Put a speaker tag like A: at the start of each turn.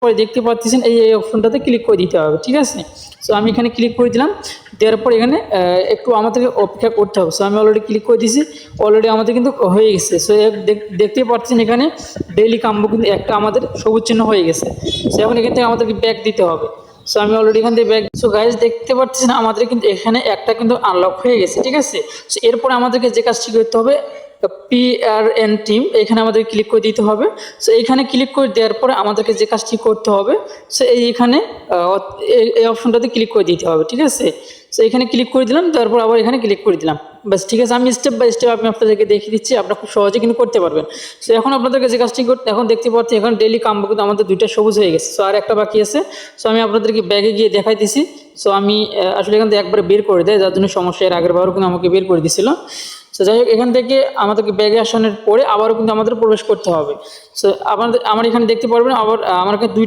A: পরে দেখতে পাচ্ছেন এই অপশনটাতে ক্লিক করে দিতে হবে, ঠিক আছে। সো আমি এখানে ক্লিক করে দিলাম, দেওয়ার পর এখানে একটু আমাদেরকে অপেক্ষা করতে হবে। সো আমি অলরেডি ক্লিক করে দিয়েছি, অলরেডি আমাদের কিন্তু হয়ে গেছে। সো দেখতেই পাচ্ছেন এখানে ডেইলি কাম্বো কিন্তু একটা আমাদের সবুজ চিহ্ন হয়ে গেছে। সো এখন এখান থেকে আমাদেরকে ব্যাক দিতে হবে। সো আমি অলরেডি এখান থেকে ব্যাক। সো গাইজ দেখতে পাচ্ছেন আমাদের কিন্তু এখানে একটা কিন্তু আনলক হয়ে গেছে, ঠিক আছে। সো এরপরে আমাদেরকে যে কাজটি করতে হবে, PRN টিম, এখানে আমাদের ক্লিক করে দিতে হবে। সো এইখানে ক্লিক করে দেওয়ার পরে আমাদেরকে যে কাজটি করতে হবে, সো এইখানে এই অপশনটাতে ক্লিক করে দিতে হবে, ঠিক আছে। সো এখানে ক্লিক করে দিলাম, তারপর আবার এখানে ক্লিক করে দিলাম, বাস ঠিক আছে। আমি স্টেপ বাই স্টেপ আমি আপনাদেরকে দেখিয়ে দিচ্ছি, আপনারা খুব সহজে কিন্তু করতে পারবেন। সো এখন আপনাদেরকে যে কাজটি করতে, এখন দেখতে পাচ্ছি এখন ডেইলি কাম্বো কিন্তু আমাদের দুইটা সবুজ হয়ে গেছে। সো আর একটা বাকি আছে। সো আমি আপনাদেরকে ব্যাগে গিয়ে দেখাই দিছি। সো আমি আসলে এখান থেকে একবারে বের করে দেয়, যার জন্য সমস্যা। এর আগের বারও কিন্তু আমাকে বের করে দিছিল। সো যাই হোক, এখান থেকে আমাদেরকে ব্যাগে আসানোর পরে আবারও কিন্তু আমাদের প্রবেশ করতে হবে। সো আমার এখানে দেখতে পারবেন আবার আমার দুইটা